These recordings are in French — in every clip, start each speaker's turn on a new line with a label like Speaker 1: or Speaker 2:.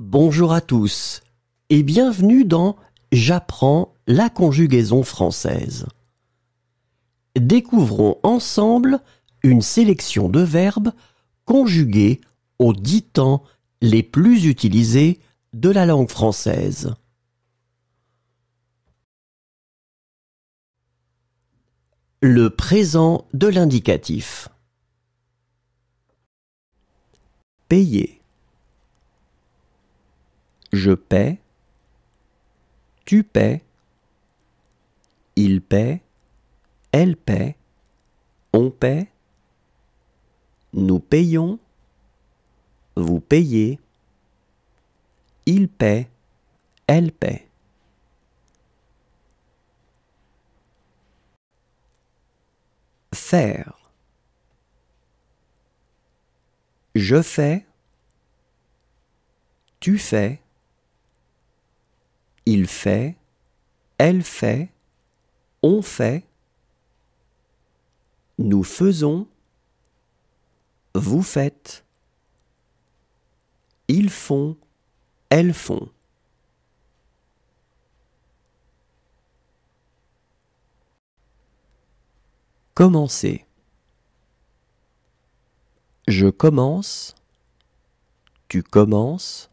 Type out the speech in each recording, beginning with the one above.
Speaker 1: Bonjour à tous et bienvenue dans J'apprends la conjugaison française. Découvrons ensemble une sélection de verbes conjugués aux 10 temps les plus utilisés de la langue française. Le présent de l'indicatif. Payer. Je paie, tu paies, il paie, elle paie, on paie, nous payons, vous payez, il paie, elle paie. Faire. Je fais, tu fais, il fait, elle fait, on fait, nous faisons, vous faites, ils font, elles font. Commencer. Je commence, tu commences,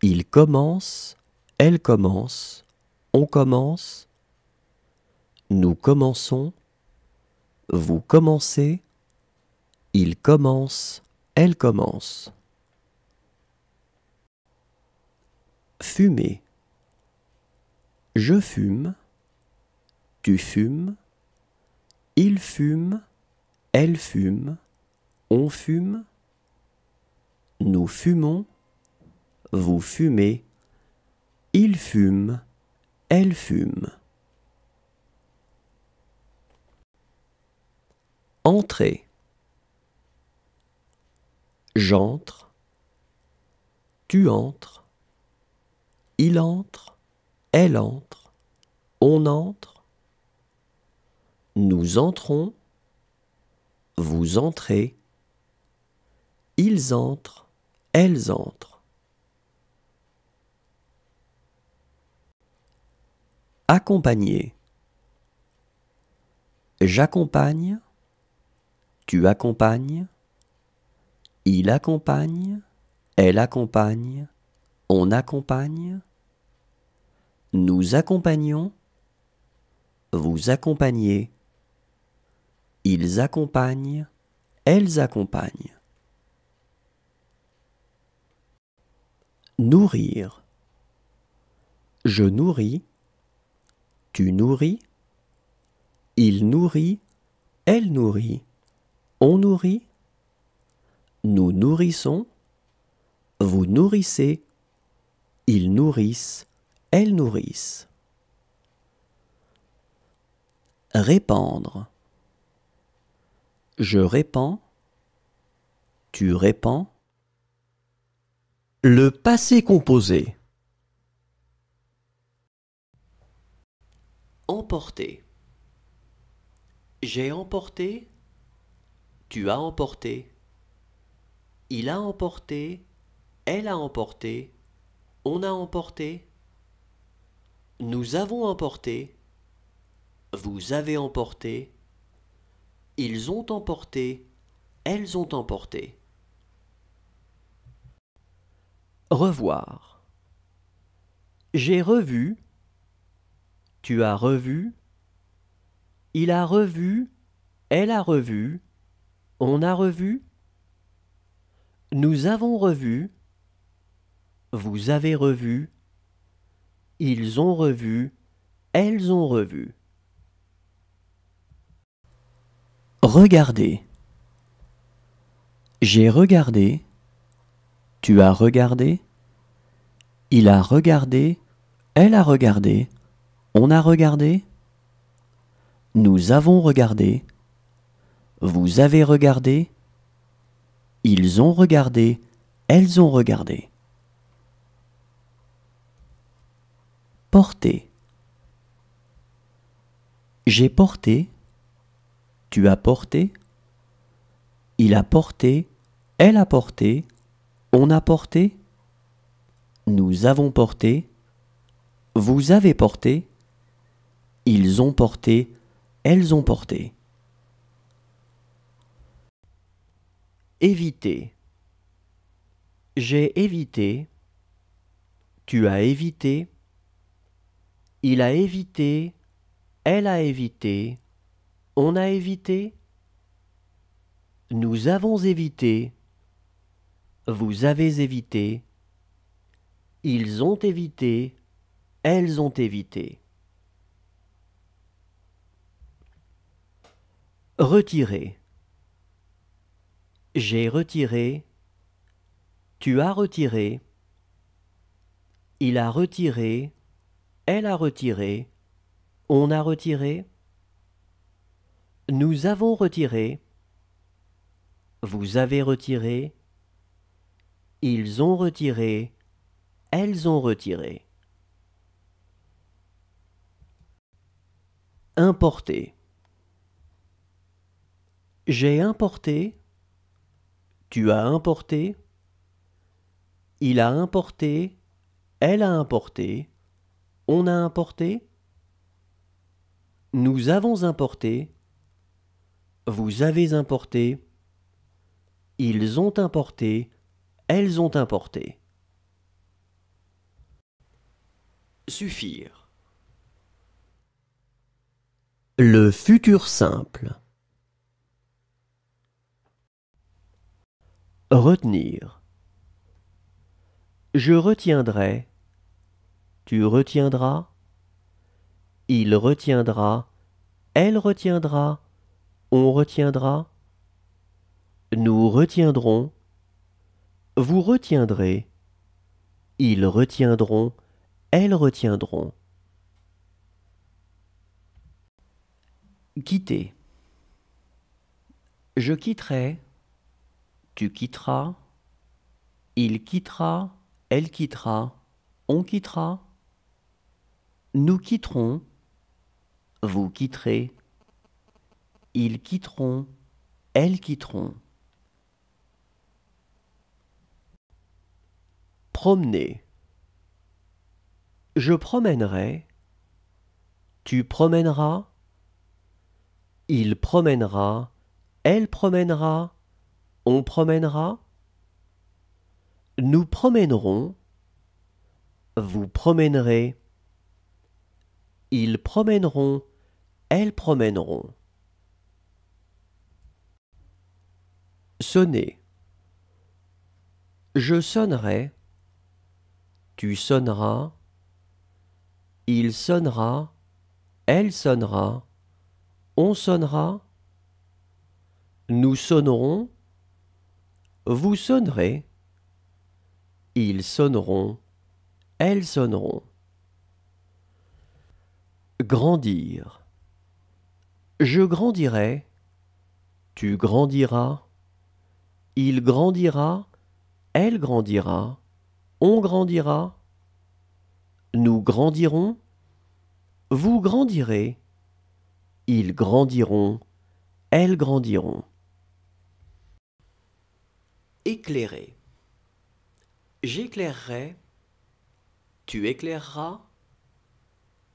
Speaker 1: il commence, elle commence, on commence, nous commençons, vous commencez, il commence, elle commence. Fumer. Je fume, tu fumes, il fume, elle fume, on fume, nous fumons, vous fumez, il fume, elle fume. Entrer. J'entre, tu entres, il entre, elle entre, on entre, nous entrons, vous entrez, ils entrent, elles entrent. Accompagner. J'accompagne, tu accompagnes, il accompagne, elle accompagne, on accompagne, nous accompagnons, vous accompagnez, ils accompagnent, elles accompagnent. Nourrir. Je nourris, tu nourris, il nourrit, elle nourrit, on nourrit, nous nourrissons, vous nourrissez, ils nourrissent, elles nourrissent. Répandre. Je répands, tu répands. Le passé composé. Emporter. J'ai emporté, tu as emporté, il a emporté, elle a emporté, on a emporté, nous avons emporté, vous avez emporté, ils ont emporté, elles ont emporté. Revoir. J'ai revu, tu as revu, il a revu, elle a revu, on a revu, nous avons revu, vous avez revu, ils ont revu, elles ont revu. Regarder. J'ai regardé, tu as regardé, il a regardé, elle a regardé, on a regardé, nous avons regardé, vous avez regardé, ils ont regardé, elles ont regardé. Porter. J'ai porté, tu as porté, il a porté, elle a porté, on a porté, Nous avons porté. Vous avez porté. Ils ont porté. Elles ont porté. Éviter. J'ai évité. Tu as évité. Il a évité. Elle a évité. On a évité. Nous avons évité. Vous avez évité. Ils ont évité. Elles ont évité. Retirer. J'ai retiré. Tu as retiré. Il a retiré. Elle a retiré. On a retiré. Nous avons retiré. Vous avez retiré. Ils ont retiré. Elles ont retiré. Importer. J'ai importé. Tu as importé. Il a importé. Elle a importé. On a importé. Nous avons importé. Vous avez importé. Ils ont importé. Elles ont importé. Suffire. Le futur simple. Retenir. Je retiendrai. Tu retiendras. Il retiendra. Elle retiendra. On retiendra. Nous retiendrons. Vous retiendrez. Ils retiendront. Elles retiendront. Quitter. Je quitterai. Tu quitteras. Il quittera. Elle quittera. On quittera. Nous quitterons. Vous quitterez. Ils quitteront. Elles quitteront. Promener. Je promènerai. Tu promèneras. Il promènera. Elle promènera. On promènera. Nous promènerons. Vous promènerez. Ils promèneront. Elles promèneront. Sonner. Je sonnerai. Tu sonneras. Il sonnera. Elle sonnera. On sonnera. Nous sonnerons. Vous sonnerez. Ils sonneront. Elles sonneront. Grandir. Je grandirai. Tu grandiras. Il grandira. Elle grandira. On grandira. Nous grandirons. Vous grandirez. Ils grandiront. Elles grandiront. Éclairer. J'éclairerai. Tu éclaireras.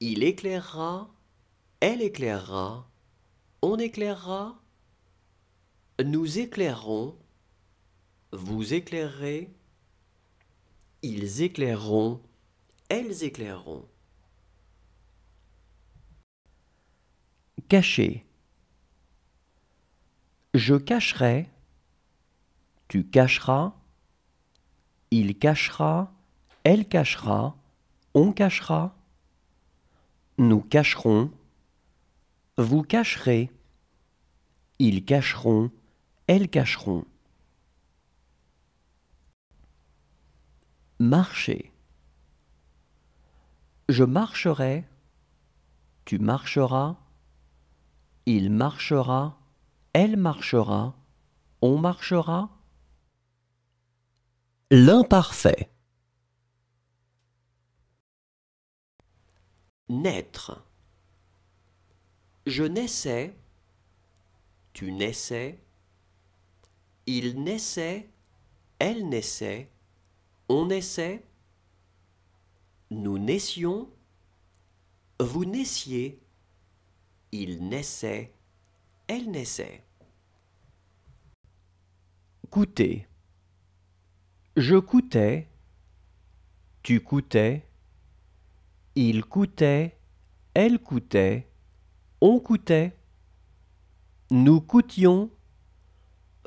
Speaker 1: Il éclairera. Elle éclairera. On éclairera. Nous éclairerons. Vous éclairerez. Ils éclaireront. Elles éclaireront. Cacher. Je cacherai. Tu cacheras. Il cachera. Elle cachera. On cachera. Nous cacherons. Vous cacherez. Ils cacheront. Elles cacheront. Marcher. Je marcherai. Tu marcheras. Il marchera. Elle marchera. On marchera. L'imparfait. Naître. Je naissais. Tu naissais. Il naissait. Elle naissait. On naissait. Nous naissions, vous naissiez, il naissait, elle naissait. Coûter. Je coûtais, tu coûtais, il coûtait, elle coûtait, on coûtait. Nous coûtions,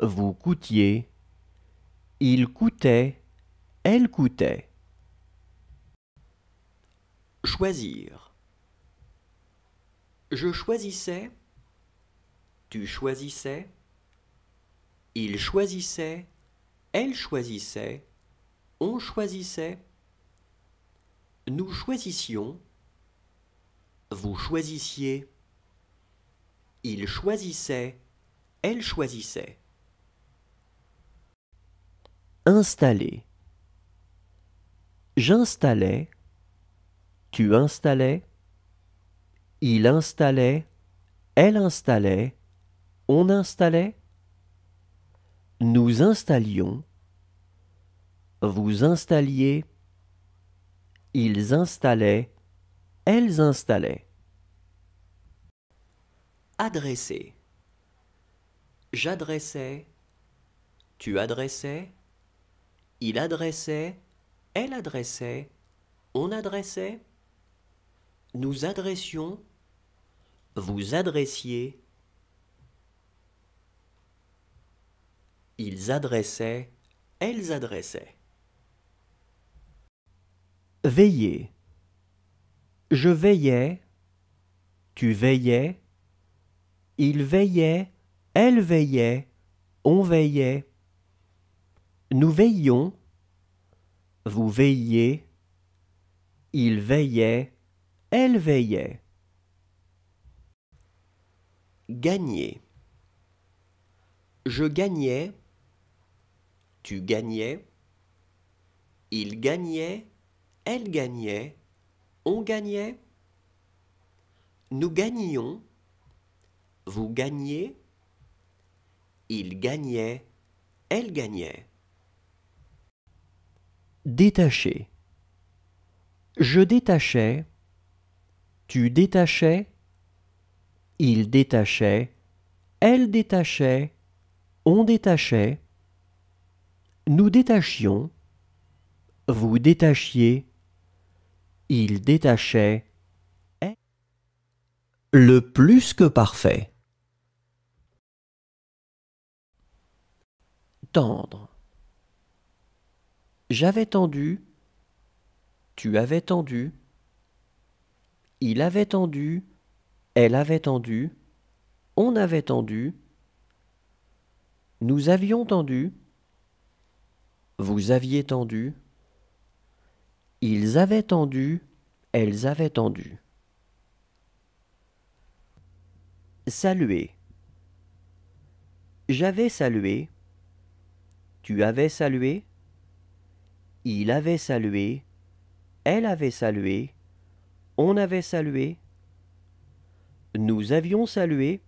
Speaker 1: vous coûtiez, il coûtait, elle coûtait. Choisir. Je choisissais, tu choisissais, il choisissait, elle choisissait, on choisissait. Nous choisissions, vous choisissiez, il choisissait, elle choisissait. Installer. J'installais, tu installais, il installait, elle installait, on installait. Nous installions, vous installiez, ils installaient, elles installaient. Adresser. J'adressais, tu adressais, il adressait, elle adressait, on adressait. Nous adressions, vous adressiez, ils adressaient, elles adressaient. Veiller. Je veillais, tu veillais, il veillait, elle veillait, on veillait. Nous veillions, vous veilliez, il veillait, elle veillait. Gagner. Je gagnais, tu gagnais, il gagnait, elle gagnait, on gagnait. Nous gagnions, vous gagniez, il gagnait, elle gagnait. Détacher. Je détachais, tu détachais, il détachait, elle détachait, on détachait. Nous détachions, vous détachiez, il détachait. Le plus que parfait. Tendre. J'avais tendu, tu avais tendu, il avait tendu, elle avait tendu, on avait tendu, nous avions tendu, vous aviez tendu, ils avaient tendu, elles avaient tendu. Saluer. J'avais salué, tu avais salué, il avait salué, elle avait salué, on avait salué, nous avions salué,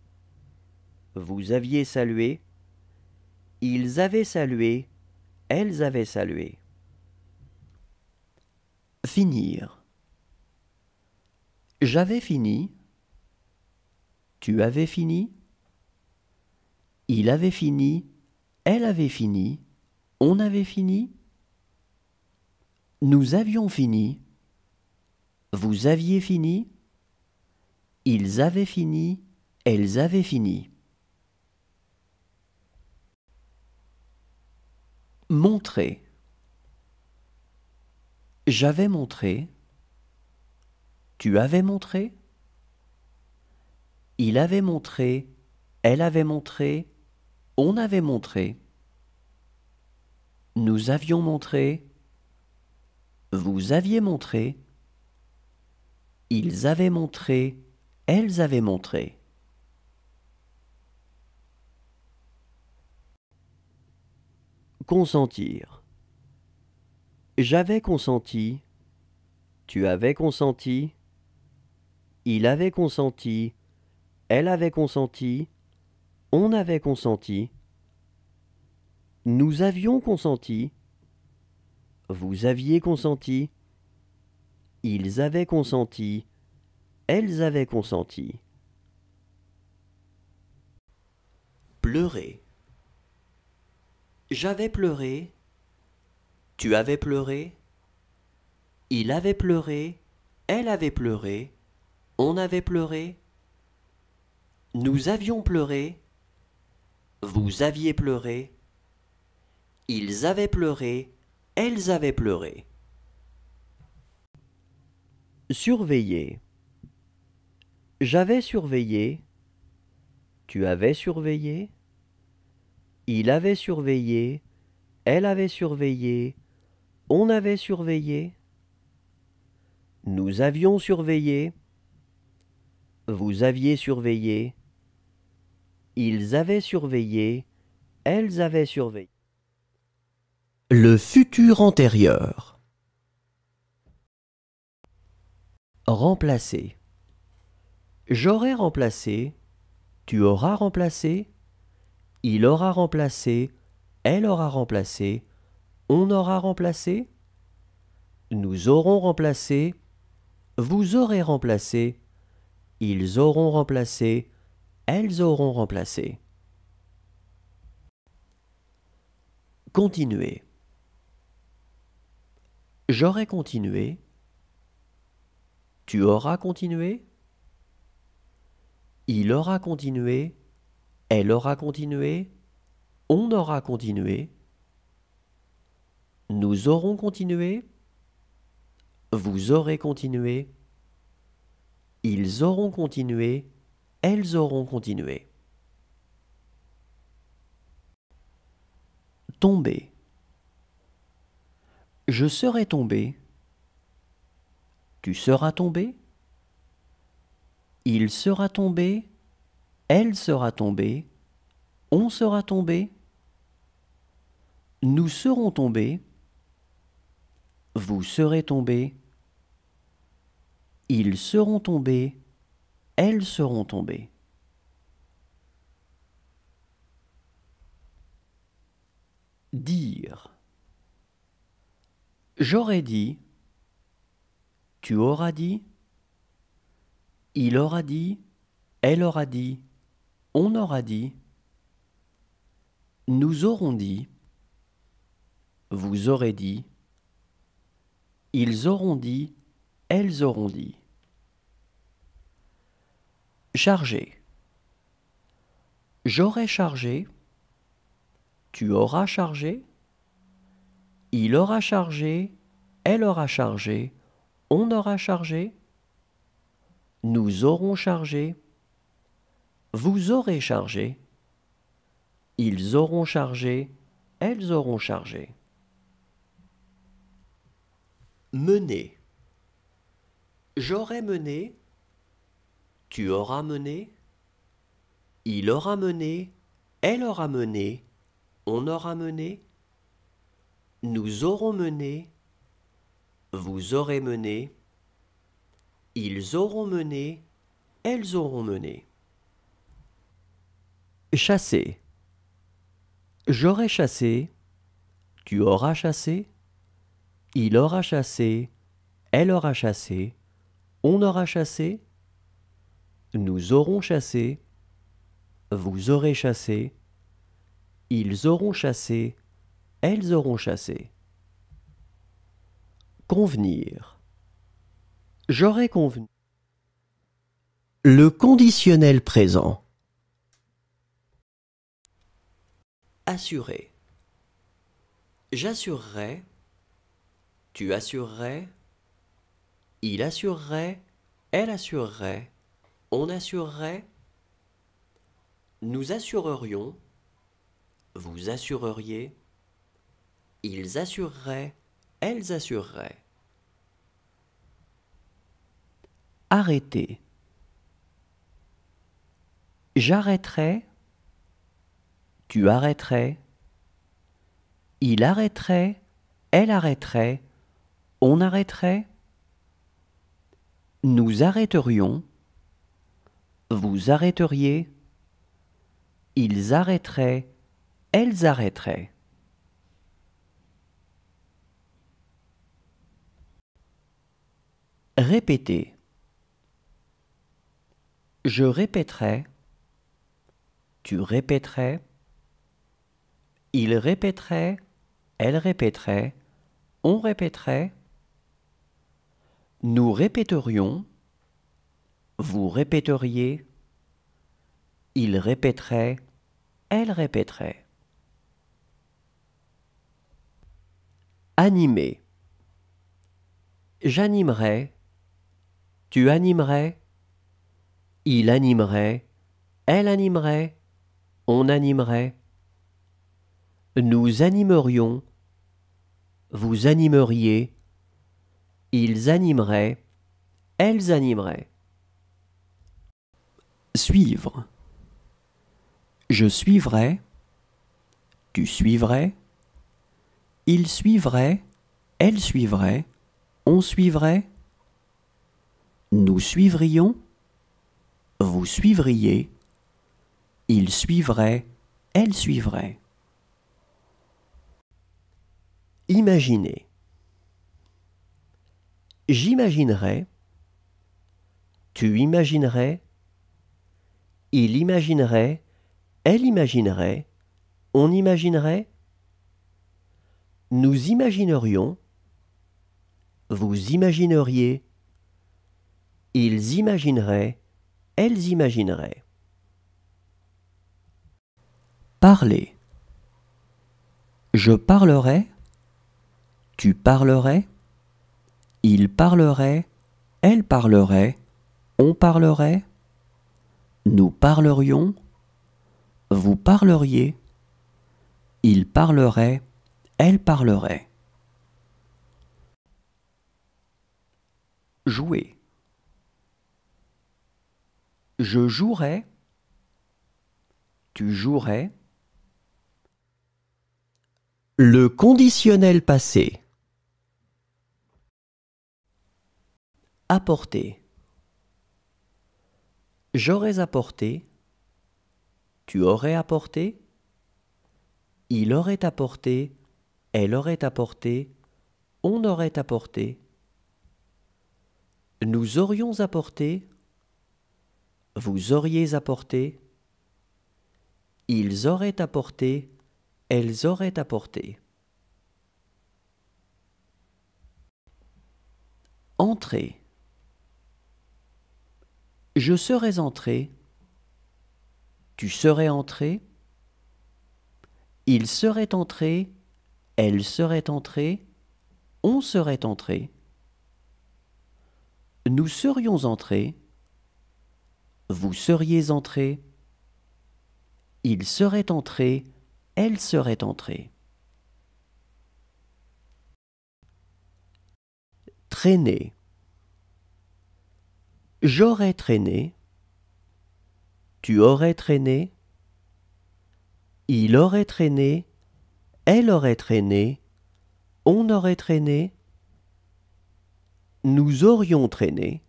Speaker 1: vous aviez salué, ils avaient salué, elles avaient salué. Finir. J'avais fini, tu avais fini, il avait fini, elle avait fini, on avait fini, nous avions fini, vous aviez fini, ils avaient fini, elles avaient fini. Montrer. J'avais montré, tu avais montré, il avait montré, elle avait montré, on avait montré, nous avions montré, vous aviez montré, ils avaient montré, elles avaient montré. Consentir. J'avais consenti, tu avais consenti, il avait consenti, elle avait consenti, on avait consenti, nous avions consenti, vous aviez consenti, Ils avaient consenti. Elles avaient consenti. Pleurer. J'avais pleuré. Tu avais pleuré. Il avait pleuré. Elle avait pleuré. On avait pleuré. Nous avions pleuré. Vous aviez pleuré. Ils avaient pleuré. Elles avaient pleuré. Surveiller. J'avais surveillé. Tu avais surveillé. Il avait surveillé. Elle avait surveillé. On avait surveillé. Nous avions surveillé. Vous aviez surveillé. Ils avaient surveillé. Elles avaient surveillé. Le futur antérieur. Remplacer. J'aurais remplacé. Tu auras remplacé. Il aura remplacé. Elle aura remplacé. On aura remplacé. Nous aurons remplacé. Vous aurez remplacé. Ils auront remplacé. Elles auront remplacé. Continuer. J'aurais continué. Tu auras continué. Il aura continué. Elle aura continué. On aura continué. Nous aurons continué. Vous aurez continué. Ils auront continué. Elles auront continué. Tomber. Je serai tombé. Tu seras tombé. Il sera tombé. Elle sera tombée. On sera tombé. Nous serons tombés. Vous serez tombés. Ils seront tombés. Elles seront tombées. Dire. J'aurais dit. Tu auras dit. Il aura dit. Elle aura dit. On aura dit. Nous aurons dit. Vous aurez dit. Ils auront dit. Elles auront dit. Charger. J'aurai chargé. Tu auras chargé. Il aura chargé. Elle aura chargé. On aura chargé. Nous aurons chargé. Vous aurez chargé. Ils auront chargé. Elles auront chargé. Mener. J'aurai mené. Tu auras mené. Il aura mené. Elle aura mené. On aura mené. Nous aurons mené. Vous aurez mené. Ils auront mené. Elles auront mené. Chasser. J'aurai chassé. Tu auras chassé. Il aura chassé. Elle aura chassé. On aura chassé. Nous aurons chassé. Vous aurez chassé. Ils auront chassé. Elles auront chassé. Convenir. J'aurais convenu. Le conditionnel présent. Assurer. J'assurerai. Tu assurerais. Il assurerait. Elle assurerait. On assurerait. Nous assurerions. Vous assureriez. Ils assureraient. Elles assureraient. Arrêter. J'arrêterai. Tu arrêterais. Il arrêterait. Elle arrêterait. On arrêterait. Nous arrêterions. Vous arrêteriez. Ils arrêteraient. Elles arrêteraient. Répétez. Je répéterai. Tu répéterais. Il répéterait. Elle répéterait. On répéterait. Nous répéterions. Vous répéteriez. Il répéterait. Elle répéterait. Animer. J'animerais. Tu animerais. Il animerait. Elle animerait. On animerait. Nous animerions. Vous animeriez. Ils animeraient. Elles animeraient. Suivre. Je suivrais. Tu suivrais. Il suivrait. Elle suivrait. On suivrait. Nous suivrions. Vous suivriez. Il suivrait. Elle suivrait. Imaginez. J'imaginerais. Tu imaginerais. Il imaginerait. Elle imaginerait. On imaginerait. Nous imaginerions. Vous imagineriez. Ils imagineraient. Elles imagineraient. Parler. Je parlerais. Tu parlerais. Il parlerait. Elle parlerait. On parlerait. Nous parlerions. Vous parleriez. Il parlerait. Elle parlerait. Jouer. Je jouerais. Tu jouerais. Le conditionnel passé. Apporter. J'aurais apporté. Tu aurais apporté. Il aurait apporté. Elle aurait apporté. On aurait apporté. Nous aurions apporté. Vous auriez apporté. Ils auraient apporté. Elles auraient apporté. Entrer. Je serais entré. Tu serais entré. Il serait entré. Elle serait entrée. On serait entré. Nous serions entrés. Vous seriez entré. Il serait entré. Elle serait entrée. Traîner. J'aurais traîné. Tu aurais traîné. Il aurait traîné. Elle aurait traîné. On aurait traîné. Nous aurions traîné.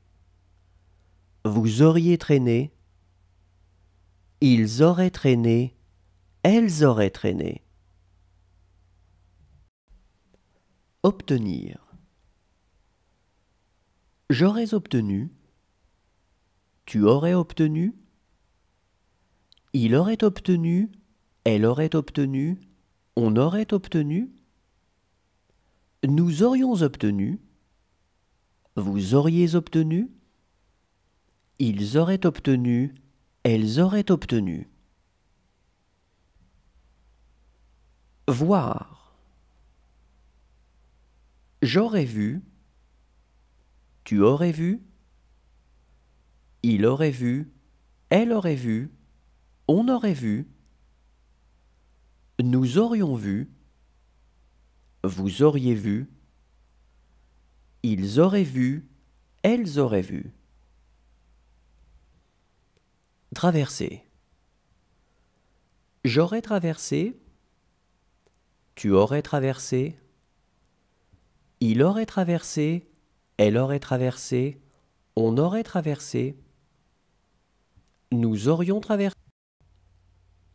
Speaker 1: Vous auriez traîné. Ils auraient traîné. Elles auraient traîné. Obtenir. J'aurais obtenu. Tu aurais obtenu. Il aurait obtenu. Elle aurait obtenu. On aurait obtenu. Nous aurions obtenu. Vous auriez obtenu. Ils auraient obtenu. Elles auraient obtenu. Voir. J'aurais vu. Tu aurais vu. Il aurait vu. Elle aurait vu. On aurait vu. Nous aurions vu. Vous auriez vu. Ils auraient vu. Elles auraient vu. Traverser. J'aurais traversé. Tu aurais traversé. Il aurait traversé. Elle aurait traversé. On aurait traversé. Nous aurions traversé.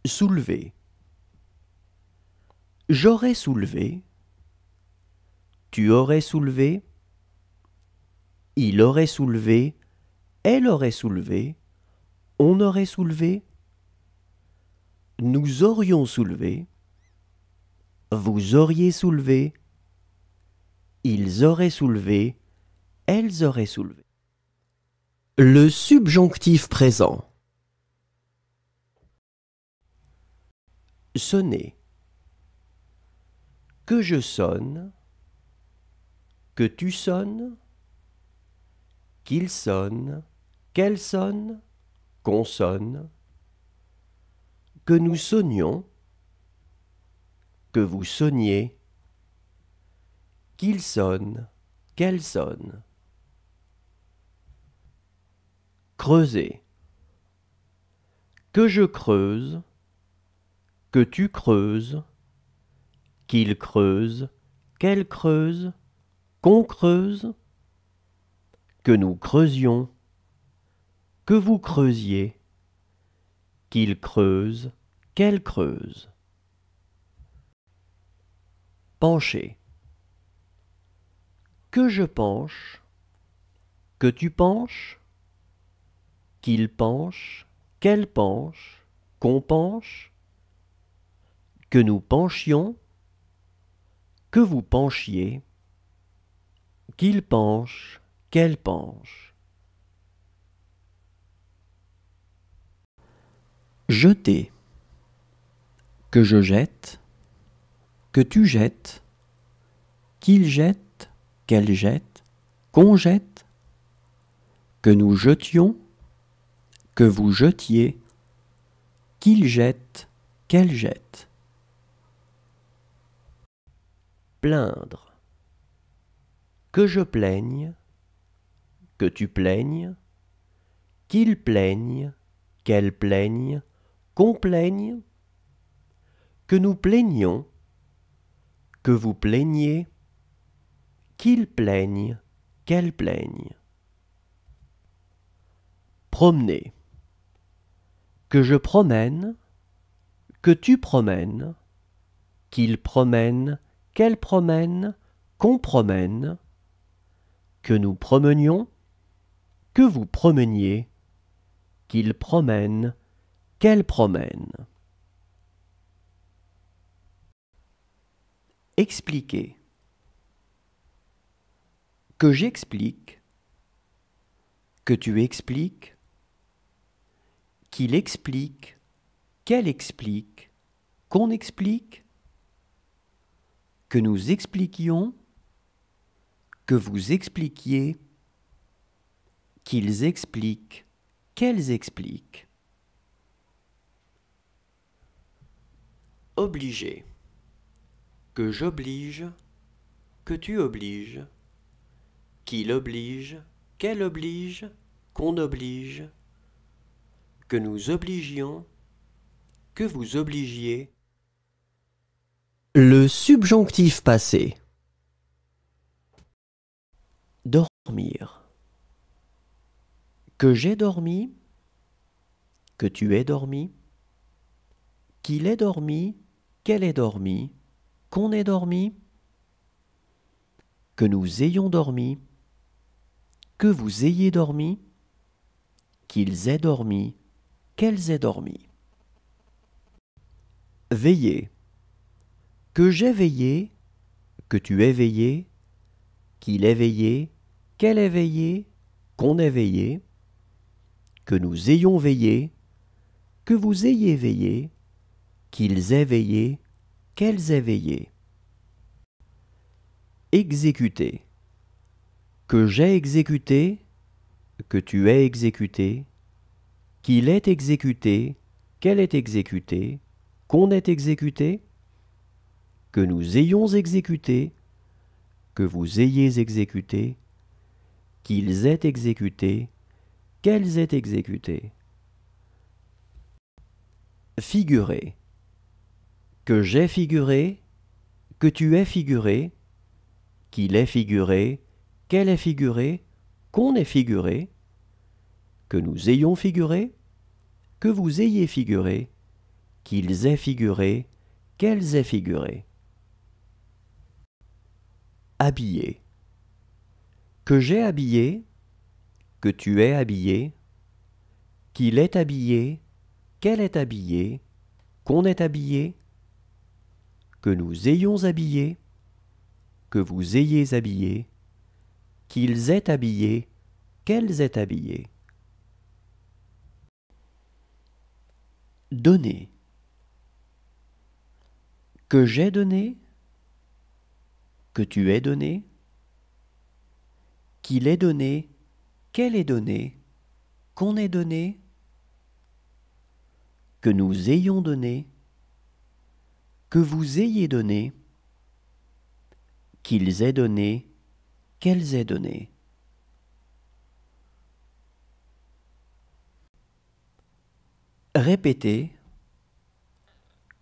Speaker 1: Soulever. J'aurais soulevé. Tu aurais soulevé. il aurait soulevé, elle aurait soulevé, on aurait soulevé, nous aurions soulevé, vous auriez soulevé, ils auraient soulevé, elles auraient soulevé. Le subjonctif présent. Sonner. Que je sonne, que tu sonnes, qu'il sonne, qu'elle sonne, qu'on sonne, que nous sonnions, que vous sonniez, qu'il sonne, qu'elle sonne. Creuser. Que je creuse, que tu creuses, qu'il creuse, qu'elle creuse, qu'on creuse, que nous creusions, que vous creusiez, qu'il creuse, qu'elle creuse. Pencher. Que je penche, que tu penches, qu'il penche, qu'elle penche, qu'on penche, que nous penchions, que vous penchiez, qu'il penche, qu'elle penche. Jeter. Que je jette, que tu jettes, qu'il jette, qu'elle jette, qu'on jette, que nous jetions, que vous jetiez, qu'il jette, qu'elle jette. Plaindre. Que je plaigne, que tu plaignes, qu'il plaigne, qu'elle plaigne, qu'on plaigne, que nous plaignions, que vous plaigniez, qu'il plaigne, qu'elle plaigne. Promener. Que je promène, que tu promènes, qu'il promène, qu'elle promène, qu'on promène, que nous promenions, que vous promeniez, qu'il promène, qu'elle promène. Expliquer. Que j'explique, que tu expliques, qu'il explique, qu'elle explique, qu'on explique, que nous expliquions, que vous expliquiez, qu'ils expliquent, qu'elles expliquent. Obliger. Que j'oblige, que tu obliges, qu'il oblige, qu'elle oblige, qu'on oblige, que nous obligions, que vous obligiez. Le subjonctif passé. Dormir. Que j'ai dormi, que tu aies dormi, qu'il ait dormi, qu'elle ait dormi, qu'on ait dormi, que nous ayons dormi, que vous ayez dormi, qu'ils aient dormi, qu'elles aient dormi. Veiller. Que j'ai veillé, que tu aies veillé, qu'il ait veillé, qu'elle ait veillé, qu'on ait veillé, que nous ayons veillé, que vous ayez veillé, qu'ils aient veillé, qu'elles aient veillé. Exécuter. Que j'ai exécuté, que tu aies exécuté, qu'il ait exécuté, qu'elle ait exécuté, qu'on ait exécuté, que nous ayons exécuté, que vous ayez exécuté, qu'ils aient exécuté, qu'elles aient exécuté. Figurer. Que j'ai figuré, que tu aies figuré, qu'il ait figuré, qu'elle ait figuré, qu'on ait figuré, que nous ayons figuré, que vous ayez figuré, qu'ils aient figuré, qu'elles aient figuré. Habiller. que j'ai habillé, que tu es habillé, qu'il est habillé, qu'elle est habillée, qu'on est habillé, que nous ayons habillé, que vous ayez habillé, qu'ils aient habillé, qu'elles aient habillé. Donner. Que j'ai donné, que tu aies donné, qu'il ait donné, qu'elle ait donné, qu'on ait donné, que nous ayons donné, que vous ayez donné, qu'ils aient donné, qu'elles aient donné. Répéter.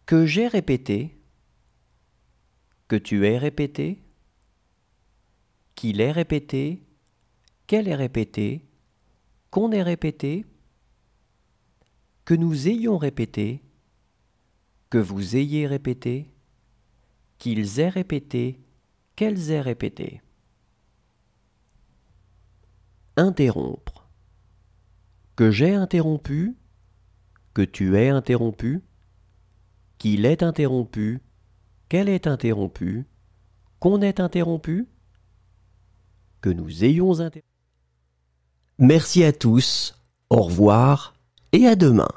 Speaker 1: Que j'ai répété, que tu aies répété, qu'il ait répété, qu'elle ait répété, qu'on ait répété, que nous ayons répété, que vous ayez répété, qu'ils aient répété, qu'elles aient répété. Interrompre. Que j'ai interrompu, que tu aies interrompu, qu'il ait interrompu, qu'elle ait interrompu, qu'on ait interrompu, que nous ayons interrompu. Merci à tous, au revoir et à demain.